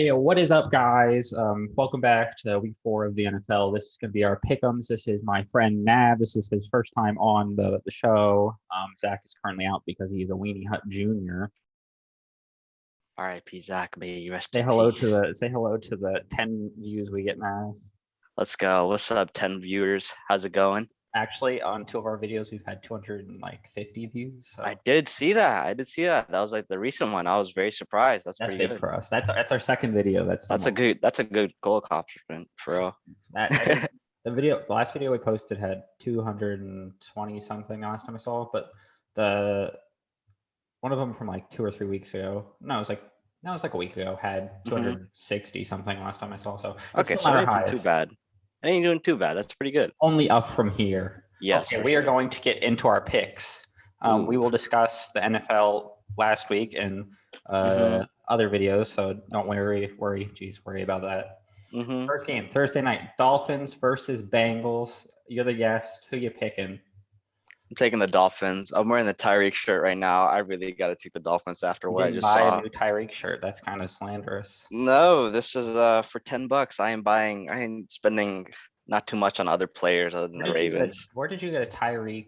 Hey, what is up, guys? Welcome back to week 4 of the NFL. This is going to be our pick'ems. This is my friend Nav. This is his first time on the show. Zach is currently out because he is a Weenie Hut Jr. R.I.P. Zach, may you rest Say in hello peace. to the 10 views we get now. Let's go. What's up, 10 viewers? How's it going? Actually, on 2 of our videos, we've had 250 views. So I did see that. That was like the recent one. I was very surprised. That's that's pretty big good. for us. That's our second video. That's a good goal accomplishment for real. The last video we posted had 220 something last time I saw, but the one of them from like 2 or 3 weeks ago. No, it was like a week ago. Had 260 something last time I saw. So Okay, so it ain't too bad. It ain't doing too bad. That's pretty good. Only up from here. Yes. Okay, we are going to get into our picks. We will discuss the NFL last week and other videos. So don't worry about that. First game, Thursday night, Dolphins versus Bengals. You're the guest. Who you picking? I'm taking the Dolphins. I'm wearing the Tyreek shirt right now. I really got to take the Dolphins after what I just saw. Buy a new Tyreek shirt. That's kind of slanderous. No, this is for $10. I am spending not too much on other players other than the Ravens. Where did you get a Tyreek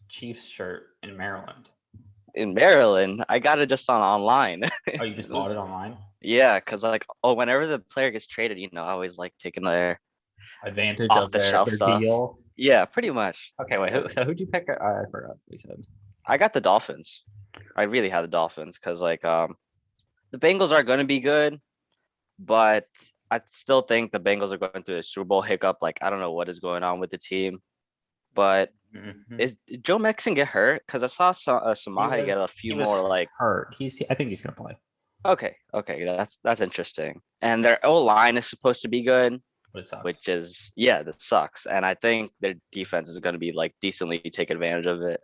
Chiefs shirt in Maryland? In Maryland, I got it just online. Oh, you just bought it online? Yeah, because whenever the player gets traded, I always like taking their advantage off of the their shelf stuff. deal. Yeah, pretty much. Okay, wait. Who'd you pick? I forgot what you said. I got the Dolphins. I really had the Dolphins because the Bengals are going to be good, but I still think the Bengals are going through a Super Bowl hiccup. I don't know what is going on with the team, but did Joe Mixon get hurt? Because I saw Samaje get a few more hurt. I think he's gonna play. Okay, that's interesting. And their O line is supposed to be good, but it sucks. Which is that sucks. And I think their defense is going to be decently take advantage of it.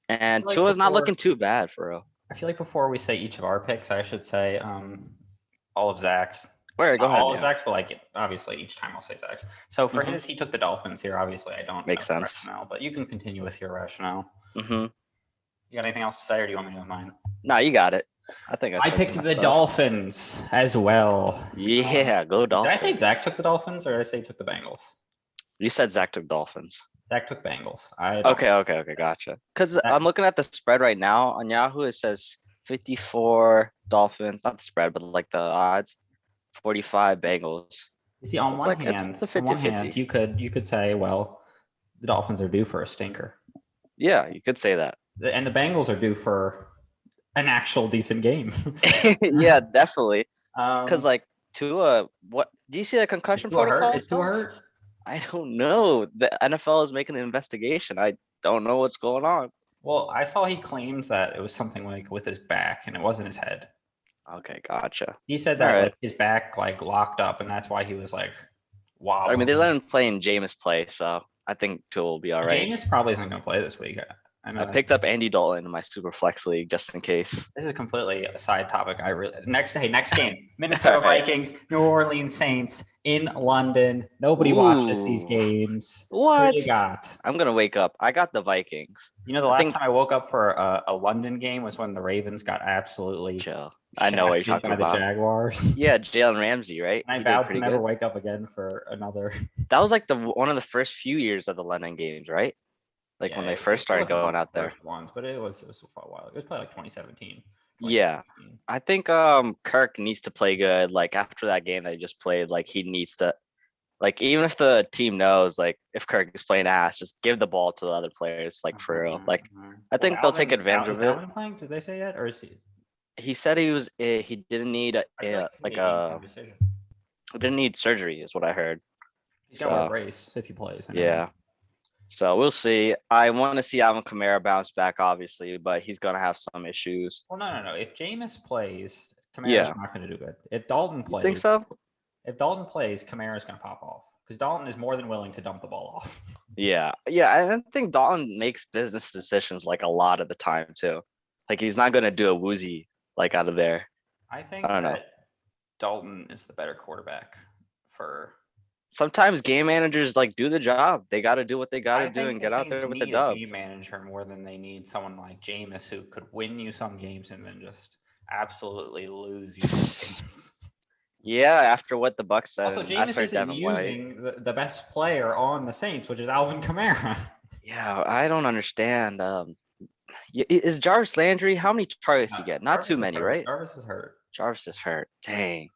And Tua's not looking too bad for real. I feel like before we say each of our picks, I should say all of Zach's. Go ahead. All of Zach's, but obviously each time I'll say Zach's. So for his, he took the Dolphins here. Obviously, I don't make sense. Rationale, but you can continue with your rationale. You got anything else to say, or do you want me to do mine? No, you got it. I think I picked the Dolphins as well. Yeah, go Dolphins. Did I say Zach took the Dolphins, or did I say he took the Bengals? You said Zach took Dolphins. Zach took Bengals. Okay, gotcha. Because I'm looking at the spread right now on Yahoo. It says 54 Dolphins, not the spread, but the odds. 45 Bengals. You see, on one hand, you could say, well, the Dolphins are due for a stinker. Yeah, you could say that. And the Bengals are due for an actual decent game. Yeah, definitely. Because Tua, what do you see the concussion protocol? Is Tua hurt? I don't know. The NFL is making an investigation. I don't know what's going on. Well, I saw he claims that it was something with his back, and it wasn't his head. Okay, gotcha. He said that his back locked up, and that's why he was wow. I mean, they let him play in Jameis play, so I think Tua will be all right. Jameis probably isn't going to play this week. I picked up Andy Dalton in my super flex league just in case. This is completely a side topic. Next game, Minnesota Vikings, New Orleans Saints in London. Nobody watches these games. What? Who you got? I'm gonna wake up. I got the Vikings. The last time I woke up for a London game was when the Ravens got absolutely chill. I know what you're talking about. The Jaguars. Yeah, Jalen Ramsey, right? And I vowed to never wake up again for another. That was one of the first few years of the London games, right? When they first started going out there. Ones, but it was for a while. It was probably 2017. Yeah. I think Kirk needs to play good. After that game that he just played, he needs to even if the team knows if Kirk is playing ass, just give the ball to the other players, for real. I think they'll take advantage of it. Is Alvin playing? Did they say yet, or is he? He said he didn't need didn't need surgery, is what I heard. He's got a brace if he plays. Yeah. So we'll see. I want to see Alvin Kamara bounce back, obviously, but he's going to have some issues. Well, no. If Jameis plays, Kamara's not going to do good. If Dalton plays, you think so? If Dalton plays, Kamara's going to pop off because Dalton is more than willing to dump the ball off. Yeah. I think Dalton makes business decisions a lot of the time too. He's not going to do a woozy out of there. I think that Dalton is the better quarterback for. Sometimes game managers do the job. They got to do what they got to do and get out there with the dub. Game manager more than they need someone like Jameis who could win you some games and then just absolutely lose you some games. Yeah, after what the Bucks said, Also, and I Jameis started isn't Devin White. using the best player on the Saints, which is Alvin Kamara. Yeah, I don't understand. Is Jarvis Landry? How many targets he get? Not Jarvis too is many, hurt. right? Jarvis is hurt. Jarvis is hurt. Dang.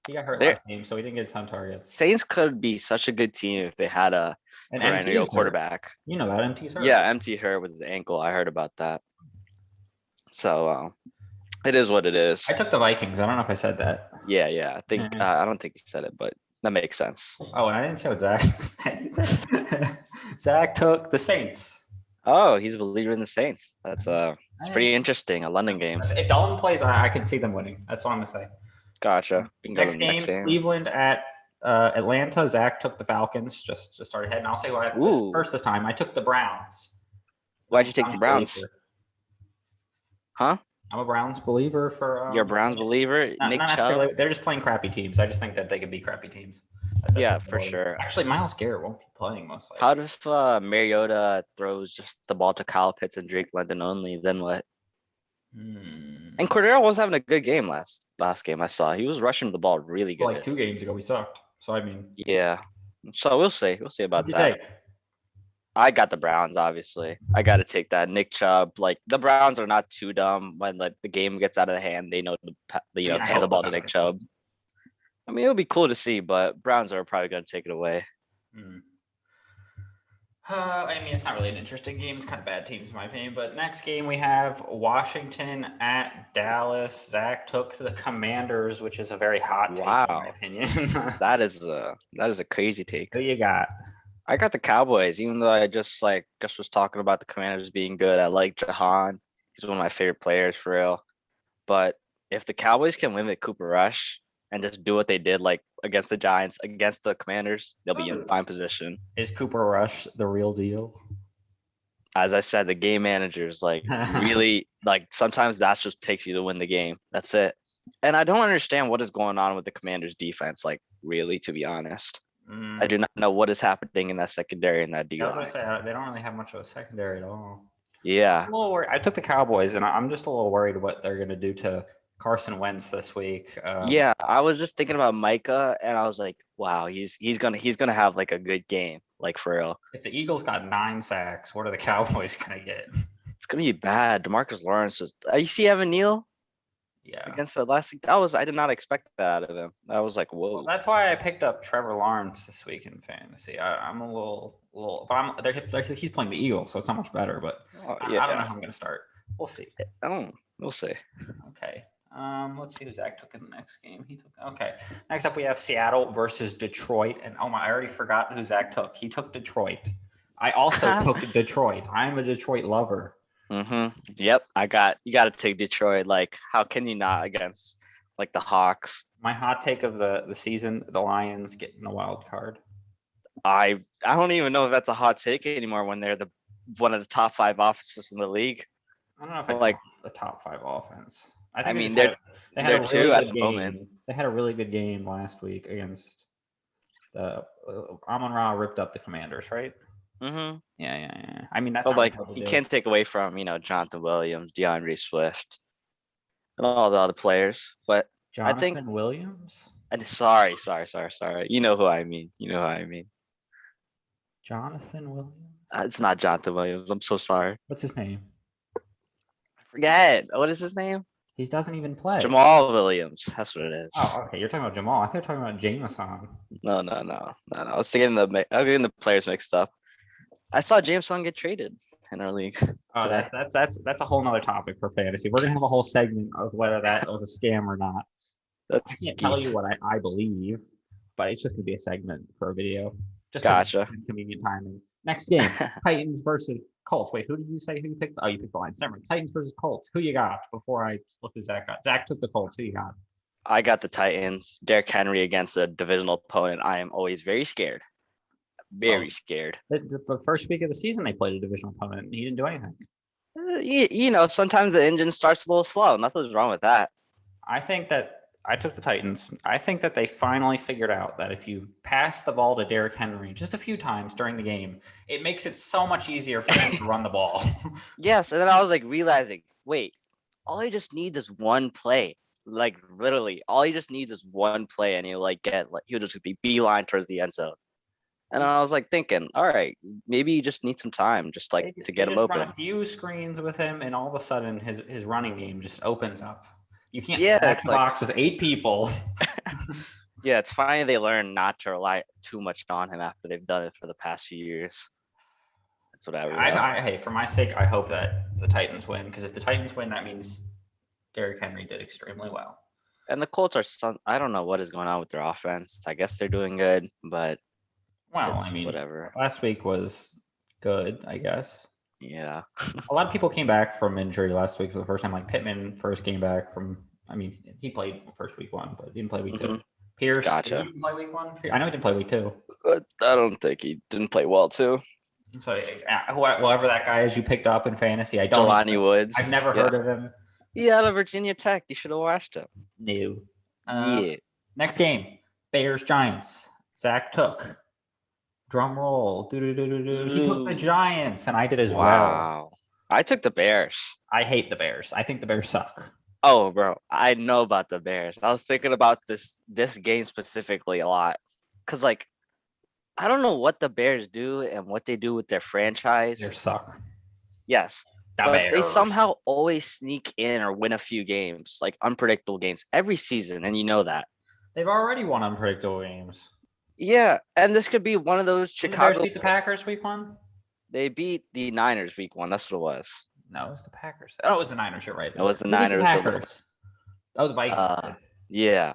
He got hurt Their last game, so he didn't get a ton of targets. Saints could be such a good team if they had a And perennial MT's hurt. quarterback. You know that MT's hurt. Yeah, MT hurt with his ankle. I heard about that. So it is what it is. I took the Vikings. I don't know if I said that. Yeah. I think I don't think he said it, but that makes sense. Oh, and I didn't say what Zach said. Zach took the Saints. Oh, he's a believer in the Saints. That's it's pretty interesting. A London game. If Dalton plays, I can see them winning. That's what I'm gonna say. Gotcha. Next game, Cleveland at Atlanta. Zach took the Falcons. Just started ahead, and I'll say what I first this time. I took the Browns. Why'd you take the Browns? Believer. Huh? I'm a Browns believer for. You're a Browns believer? Not necessarily. They're just playing crappy teams. I just think that they could be crappy teams. Yeah, for sure. Actually, Myles Garrett won't be playing most likely. How if Mariota throws just the ball to Kyle Pitts and Drake London only? Then what? And Cordero was having a good game last game. I saw he was rushing the ball really good. Like 2 games ago, we sucked. So I mean, yeah. So we'll see. We'll see about that. I got the Browns. Obviously, I got to take that. Nick Chubb. Like the Browns are not too dumb when like the game gets out of hand. They know to hand the ball to Nick Chubb. I mean, it would be cool to see, but Browns are probably going to take it away. I mean, it's not really an interesting game. It's kind of bad teams, in my opinion. But next game, we have Washington at Dallas. Zach took the Commanders, which is a very hot take, in my opinion. that is a crazy take. Who you got? I got the Cowboys, even though I just was talking about the Commanders being good. I like Jahan. He's one of my favorite players for real. But if the Cowboys can win with Cooper Rush and just do what they did like against the Giants, against the Commanders, they'll be in fine position. Is Cooper Rush the real deal? As I said, the game managers really sometimes that just takes you to win the game. That's it. And I don't understand what is going on with the Commanders defense, really, to be honest. I do not know what is happening in that secondary and that D line. I was gonna say they don't really have much of a secondary at all. Yeah. I'm a little worried. I took the Cowboys, and I'm just a little worried what they're going to do to Carson Wentz this week. Yeah, I was just thinking about Micah, and I was like, wow, he's gonna have like a good game, like for real. If the Eagles got 9 sacks, what are the Cowboys gonna get? It's gonna be bad. DeMarcus Lawrence was. You see Evan Neal? Yeah. Against the last week, I did not expect that out of him. I was like, whoa. Well, that's why I picked up Trevor Lawrence this week in fantasy. I'm a little, but he's playing the Eagles, so it's not much better. But I don't know how I'm gonna start. We'll see. We'll see. Okay. Let's see who Zach took in the next game. Okay. Next up, we have Seattle versus Detroit, and I already forgot who Zach took. He took Detroit. I also took Detroit. I'm a Detroit lover. Yep. You got to take Detroit. Like, how can you not against the Hawks? My hot take of the season: the Lions getting the wild card. I don't even know if that's a hot take anymore when they're one of the top 5 offenses in the league. I don't know if I like the top 5 offense. I mean, they're two at the moment. They had a really good game last week against the Amon-Ra ripped up the Commanders, right? Yeah. I mean, that's you can't take away from Jonathan Williams, DeAndre Swift, and all the other players. But Jonathan I think Williams. And sorry. You know who I mean. Jonathan Williams. It's not Jonathan Williams. I'm so sorry. What's his name? I forget. What is his name? He doesn't even play. Jamal Williams. That's what it is. Oh, okay. You're talking about Jamal. I thought you were talking about Jameson. No. I was getting the players mixed up. I saw Jameson get traded in our league. Oh, that's a whole nother topic for fantasy. We're gonna have a whole segment of whether that was a scam or not. I can't tell you what I believe, but it's just gonna be a segment for a video. Just gotcha. Convenient timing. Next game: Titans versus Colts. Wait, who did you say who you picked? Oh, you picked the Lions. Never mind. Titans versus Colts. Who you got? Before I look who Zach got. Zach took the Colts. Who you got? I got the Titans. Derrick Henry against a divisional opponent. I am always very scared. Very scared. The first week of the season, they played a divisional opponent, and he didn't do anything. Sometimes the engine starts a little slow. Nothing's wrong with that. I think that I took the Titans. I think that they finally figured out that if you pass the ball to Derrick Henry just a few times during the game, it makes it so much easier for him to run the ball. Yes, and then I was realizing, wait, all he just needs is one play. Like literally, all he just needs is one play, and he'll just be beeline towards the end zone. And I was like thinking, all right, maybe you just need some time, just like to get him just run open. a few screens with him, and all of a sudden his running game just opens up. You can't Yeah, stack it's the like box with 8 people. yeah, it's finally they learn not to rely too much on him after they've done it for the past few years. That's whatever. Hey, for my sake, I hope that the Titans win, because if the Titans win, that means Derrick Henry did extremely well. And the Colts are I don't know what is going on with their offense. I guess they're doing good, but whatever. Last week was good, I guess. Yeah. A lot of people came back from injury last week for the first time. Like Pittman first came back from. I mean, he played first week 1, but he didn't play week 2. Pierce, gotcha. Did he play week 1? I know he didn't play week 2. But I don't think he didn't play well too. So whoever that guy is you picked up in fantasy, I don't. Jelani Woods. I've never heard of him. Yeah, out of Virginia Tech. You should have watched him. No. Yeah. Next game, Bears Giants. Zach took. Drum roll. He took the Giants, and I did as well. Wow. I took the Bears. I hate the Bears. I think the Bears suck. Oh, bro, I know about the Bears. I was thinking about this game specifically a lot, because like I don't know what the Bears do and what they do with their franchise. They suck. Yes. But they somehow always sneak in or win a few games, like unpredictable games every season, and you know that. They've already won unpredictable games. Yeah, and this could be one of those Chicago. The Bears beat the Packers week 1? They beat the Niners week 1. That's what it was. No, it was the Packers. Oh, it was the Niners. You're right. It was the Niners. The Packers. Oh, the Vikings. Yeah.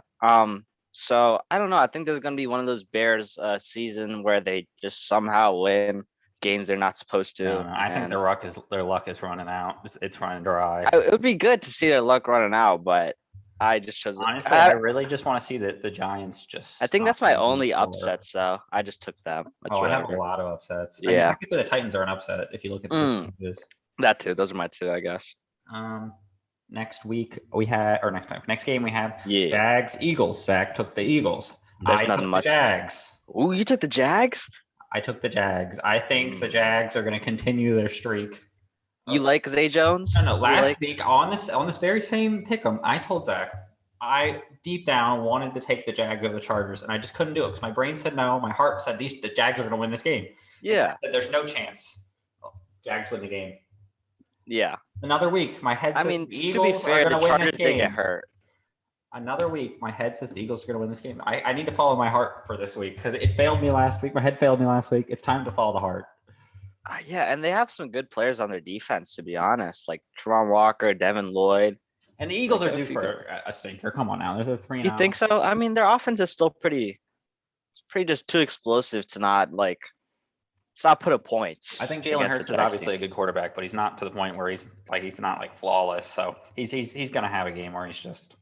So I don't know. I think there's gonna be one of those Bears season where they just somehow win games they're not supposed to. No, I think their luck is running out. It's running dry. It would be good to see their luck running out, but I just chose. Honestly, I really just want to see the Giants just. I think that's my only upset. So I just took them. I have a lot of upsets. Yeah, technically the Titans are an upset if you look at the that too. Those are my 2, I guess. Next week we have, or next game we have Jags Eagles. Zach took the Eagles. There's nothing much. Jags. Oh, you took the Jags? I took the Jags. I think the Jags are going to continue their streak. You like Zay Jones? No. Last week on this very same pick'em, I told Zach I deep down wanted to take the Jags over the Chargers, and I just couldn't do it because my brain said no. My heart said the Jags are going to win this game. Yeah. Said, there's no chance. Jags win the game. Yeah. Another week, my head says the Eagles to be fair, are going to win this game. Did get hurt. Another week, my head says the Eagles are going to win this game. I need to follow my heart for this week because it failed me last week. My head failed me last week. It's time to follow the heart. Yeah, and they have some good players on their defense, to be honest, like Tron Walker, Devin Lloyd. And the Eagles are due for a stinker. Come on now. There's a 3-0. You think so? I mean, their offense is still pretty just too explosive to not put up points. I think Jalen Hurts is obviously a good quarterback, but he's not to the point where he's not flawless. So he's going to have a game where he's just.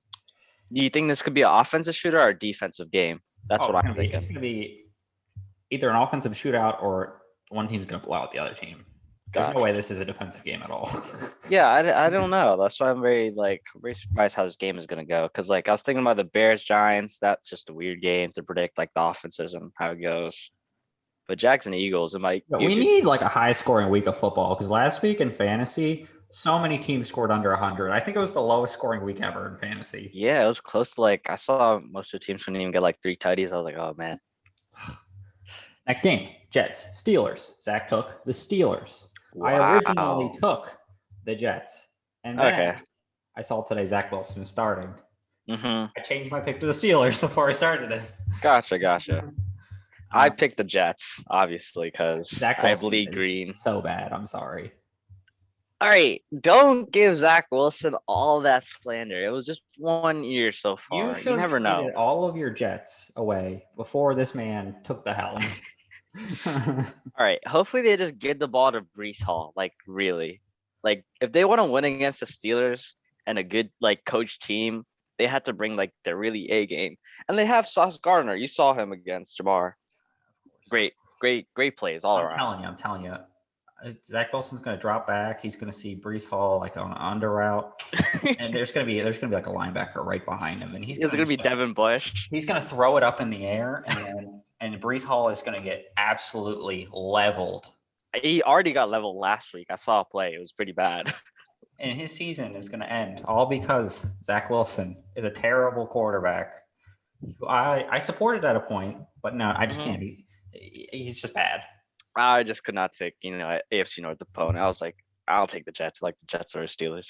Do you think this could be an offensive shooter or a defensive game? That's what I'm thinking. It's going to be either an offensive shootout or one team's going to blow out the other team. There's no way this is a defensive game at all. Yeah, I don't know. That's why I'm very surprised how this game is going to go. Because I was thinking about the Bears Giants. That's just a weird game to predict the offenses and how it goes. But Jags and Eagles, we need a high scoring week of football because last week in fantasy, so many teams scored under 100. I think it was the lowest scoring week ever in fantasy. Yeah, it was close to I saw most of the teams couldn't even get 3 tutties. I was like, oh man. Next game, Jets, Steelers. Zach took the Steelers. Wow. I originally took the Jets. And then I saw today Zach Wilson is starting. I changed my pick to the Steelers before I started this. Gotcha. I picked the Jets, obviously, because I have Lee Green. So bad. I'm sorry. All right. Don't give Zach Wilson all that slander. It was just 1 year so far. You never know. All of your Jets away before this man took the helm. All right. Hopefully they just give the ball to Breece Hall. Really. If they want to win against the Steelers and a good coach team, they had to bring their really A game. And they have Sauce Gardner. You saw him against Jamar. Great plays all around. I'm telling you. Zach Wilson's going to drop back. He's going to see Breece Hall on an under route, and there's going to be a linebacker right behind him, and he's going to be Devin Bush. He's going to throw it up in the air, and Breece Hall is going to get absolutely leveled. He already got leveled last week. I saw a play. It was pretty bad. and his season is going to end all because Zach Wilson is a terrible quarterback. I supported at a point, but no, I just can't. He's just bad. I just could not take, AFC North opponent. I was like, I'll take the Jets. I like the Jets or Steelers.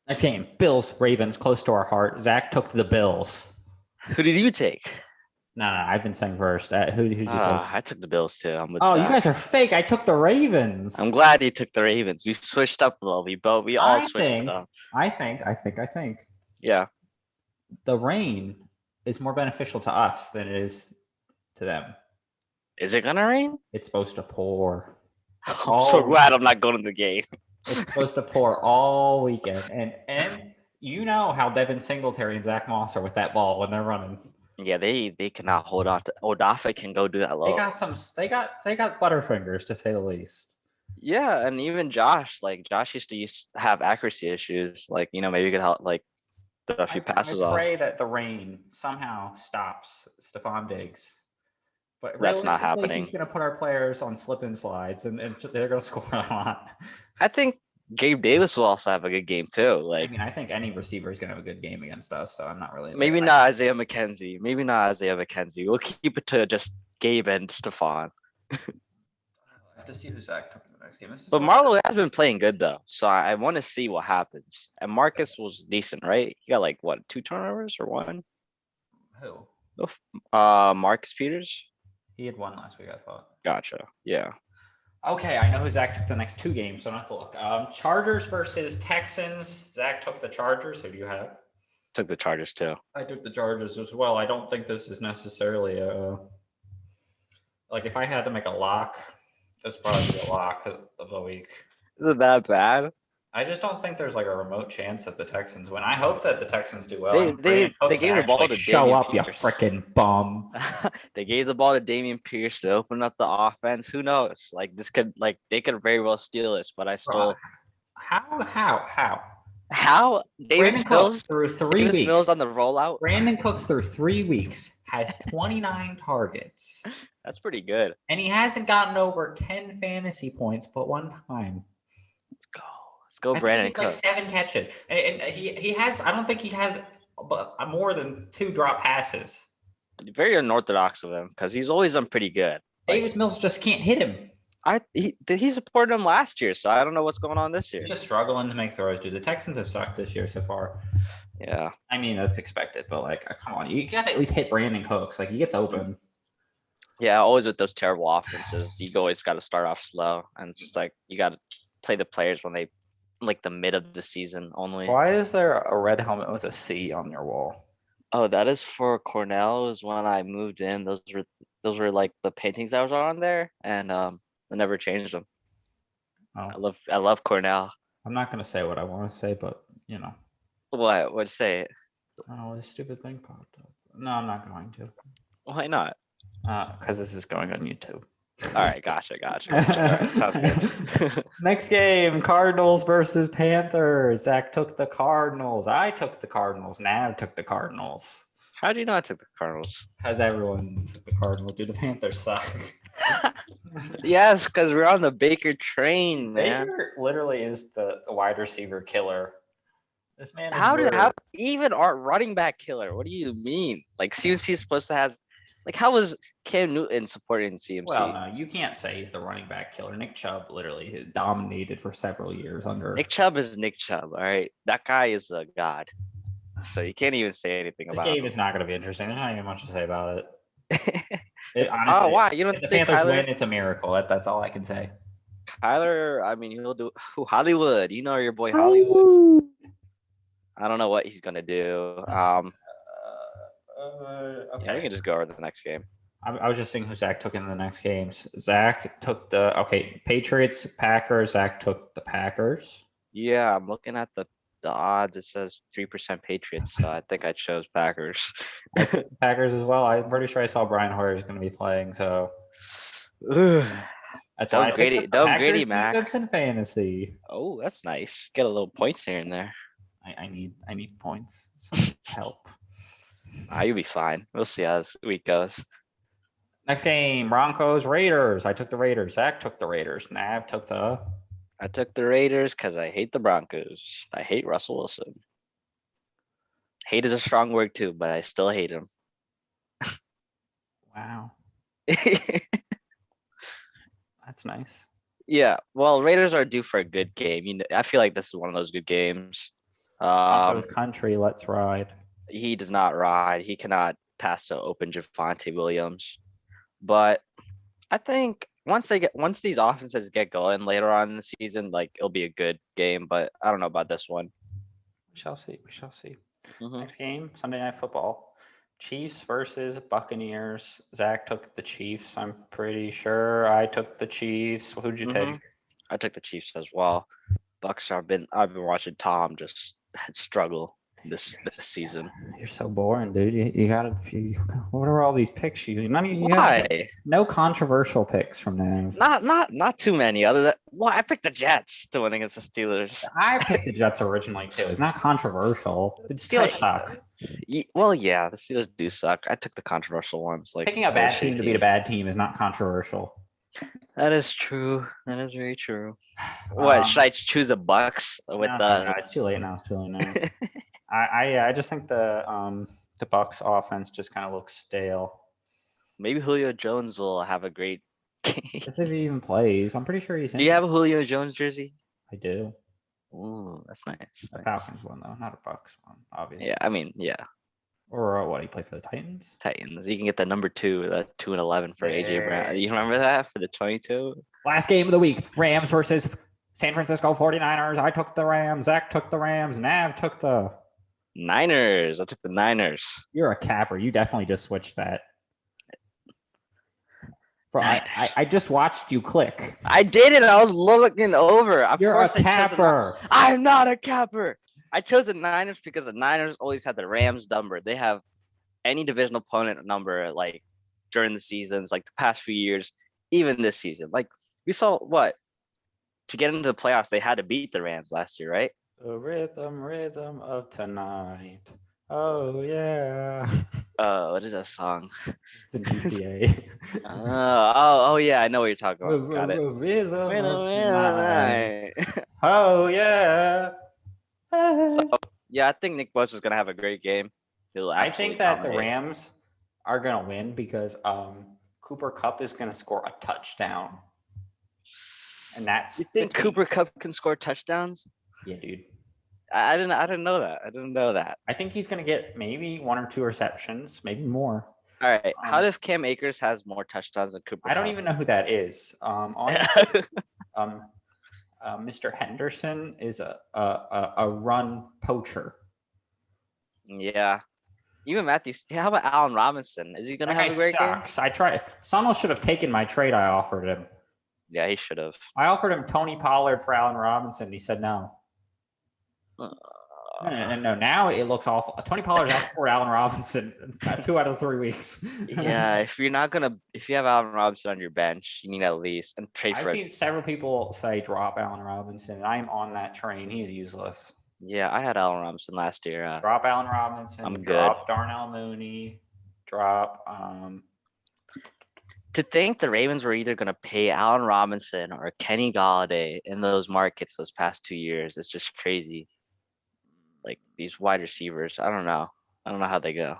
Next game, Bills, Ravens, close to our heart. Zach took the Bills. Who did you take? No, I've been saying first. Who did you take? I took the Bills too. I'm with Zach. you guys are fake. I took the Ravens. I'm glad you took the Ravens. We switched up a little. We all switched up. I think. Yeah. The rain is more beneficial to us than it is to them. Is it gonna rain? It's supposed to pour. I'm so glad I'm not going to the game. It's supposed to pour all weekend, and you know how Devin Singletary and Zach Moss are with that ball when they're running. Yeah, they cannot hold on to. Odafe can go do that low. They got butterfingers, to say the least. Yeah, and even Josh used to have accuracy issues. Like, maybe you could help throw a few passes off. I pray that the rain somehow stops Stephon Diggs. But that's not happening. He's going to put our players on slip and slides, and they're going to score a lot. I think Gabe Davis will also have a good game too. I think any receiver is going to have a good game against us, so I'm not really. Maybe not Isaiah McKenzie. We'll keep it to just Gabe and Stephon. I have to see who Zach took in the next game. But Marlo has been playing good though, so I want to see what happens. And Marcus was decent, right? He got 2 turnovers or 1? Who? Marcus Peters. He had 1 last week, I thought. Gotcha. Yeah. Okay, I know who Zach took the next 2 games, so I don't have to look. Chargers versus Texans. Zach took the Chargers. Who do you have? Took the Chargers too. I took the Chargers as well. I don't think this is necessarily if I had to make a lock, this would probably be a lock of the week. Is it that bad? I just don't think there's a remote chance that the Texans win. I hope that the Texans do well. They gave the ball to show Dameon up, Pierce. You freaking bum. They gave the ball to Dameon Pierce to open up the offense. Who knows? They could very well steal this, but I still. How? Davis Mills through 3 weeks. Mills on the rollout. Brandon Cooks through 3 weeks has 29 targets. That's pretty good. And he hasn't gotten over 10 fantasy points but 1 time. Let's go, Brandon Cooks. 7 catches. And he has, I don't think he has more than 2 drop passes. Very unorthodox of him because he's always done pretty good. Davis Mills just can't hit him. He supported him last year, so I don't know what's going on this year. He's just struggling to make throws, dude. The Texans have sucked this year so far. Yeah. I mean, that's expected, but come on. You got to at least hit Brandon Cooks. He gets open. Yeah, always with those terrible offenses, you always got to start off slow. And it's just you got to play the players when they the mid of the season only. Why is there a red helmet with a C on your wall? Oh, that is for Cornell. Is when I moved in. Those were the paintings that was on there, and I never changed them. Oh. I love Cornell. I'm not gonna say what I want to say, but What? What'd you say? Oh, this stupid thing popped up. No, I'm not going to. Why not? Because this is going on YouTube. All right, gotcha. All right, sounds good. Next game, Cardinals versus Panthers. Zach took the Cardinals. I took the Cardinals. Nav took the Cardinals. How do you not take the Cardinals? Because everyone took the Cardinals. Dude, the Panthers suck. Yes, because we're on the Baker train, man. Baker literally is the wide receiver killer. This man is how even our running back killer? What do you mean? CMC's supposed to have how was Cam Newton supporting CMC? Well, no, you can't say he's the running back killer. Nick Chubb literally dominated for several years under. Nick Chubb is Nick Chubb, all right? That guy is a god. So you can't even say anything about it. This game is not going to be interesting. There's not even much to say about it. Honestly, why? You don't if the Panthers win, it's a miracle. That's all I can say. Kyler, I mean, he'll do Hollywood. You know your boy Hollywood. I don't know what he's going to do. Okay. Yeah, we can just go over the next game. I was just seeing who Zach took in the next games. Zach took the Patriots, Packers. Zach took the Packers. Yeah, I'm looking at the odds. It says 3% Patriots, so I think I chose Packers. Packers as well. I'm pretty sure I saw Brian Hoyer is going to be playing. So that's why Grady Mac. That's in fantasy. Oh, that's nice. Get a little points here and there. I need points. Some help. You'll be fine. We'll see how this week goes. Next game, Broncos, Raiders. I took the Raiders. Zach took the Raiders. Nav took the I took the Raiders because I hate the Broncos. I hate Russell Wilson. Hate is a strong word too, but I still hate him. Wow, that's nice. Yeah, well, Raiders are due for a good game. I feel like this is one of those good games. Broncos country, let's ride. He does not ride. He cannot pass to open Javonte Williams. But I think once these offenses get going later on in the season, like it'll be a good game. But I don't know about this one. We shall see. We shall see. Mhm. Next game, Sunday Night Football. Chiefs versus Buccaneers. Zach took the Chiefs. I'm pretty sure I took the Chiefs. Who'd you take? I took the Chiefs as well. Bucks I've been watching Tom just struggle this season. You're so boring, dude. You gotta. What are all these picks? Why? No controversial picks from them. Not too many. Other than I picked the Jets to win against the Steelers. I picked the Jets originally too. It's not controversial. The Steelers suck. Well, yeah, the Steelers do suck. I took the controversial ones. Like picking a bad team to beat a bad team is not controversial. That is true. That is very true. What should I choose? The Bucks with no, it's too late now. It's too late now. I just think the Bucks offense just kind of looks stale. Maybe Julio Jones will have a great game. If he even plays, I'm pretty sure he's. Do you have a Julio Jones jersey? I do. Ooh, that's nice. A Falcons one though, not a Bucks one, obviously. Yeah, I mean, yeah. Or what? He played for the Titans. Titans. You can get the number 2, the 2-11 for AJ Brown. You remember that for the 22? Last game of the week: Rams versus San Francisco 49ers. I took the Rams. Zach took the Rams. Nav took the Niners. I took the Niners. You're a capper. You definitely just switched that. Bro, I just watched you click. I did it. I was looking over. You're a capper. I'm not a capper. I chose the Niners because the Niners always had the Rams number. They have any divisional opponent number like during the seasons, like the past few years, even this season. Like we saw what to get into the playoffs, they had to beat the Rams last year, right? The rhythm of tonight. Oh yeah. What is that song? It's an GTA. Oh yeah, I know what you're talking about. Got it. Rhythm of tonight. Oh yeah. Yeah, I think Nick Bozos is gonna have a great game. I think that the Rams are gonna win because Cooper Kupp is gonna score a touchdown, and that's. You think Cooper Kupp can score touchdowns? Yeah, dude. I didn't know that. I didn't know that. I think he's gonna get maybe 1 or 2 receptions, maybe more. All right. How if Cam Akers has more touchdowns than Cooper? I don't even know who that is. Mr. Henderson is a run poacher. Yeah. Even Matthews. How about Allen Robinson? Is he gonna have a great game? I tried. Sonal should have taken my trade I offered him. Yeah, he should have. I offered him Tony Pollard for Allen Robinson. He said no. No. Now it looks awful. Tony Pollard outscored Allen Robinson 2 out of 3 weeks. Yeah, if you have Allen Robinson on your bench, you need at least and trade for. I've seen several people say drop Allen Robinson, and I'm on that train. He's useless. Yeah, I had Allen Robinson last year. Drop Allen Robinson. I'm drop good. Darnell Mooney. Drop. To think the Ravens were either going to pay Allen Robinson or Kenny Golladay in those markets those past 2 years, it's just crazy. Like these wide receivers, I don't know how they go.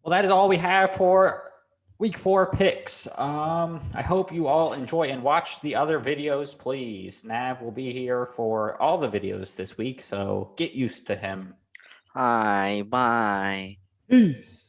Well, that is all we have for week 4 picks. I hope you all enjoy and watch the other videos, please. Nav will be here for all the videos this week, so get used to him. Hi, bye. Peace.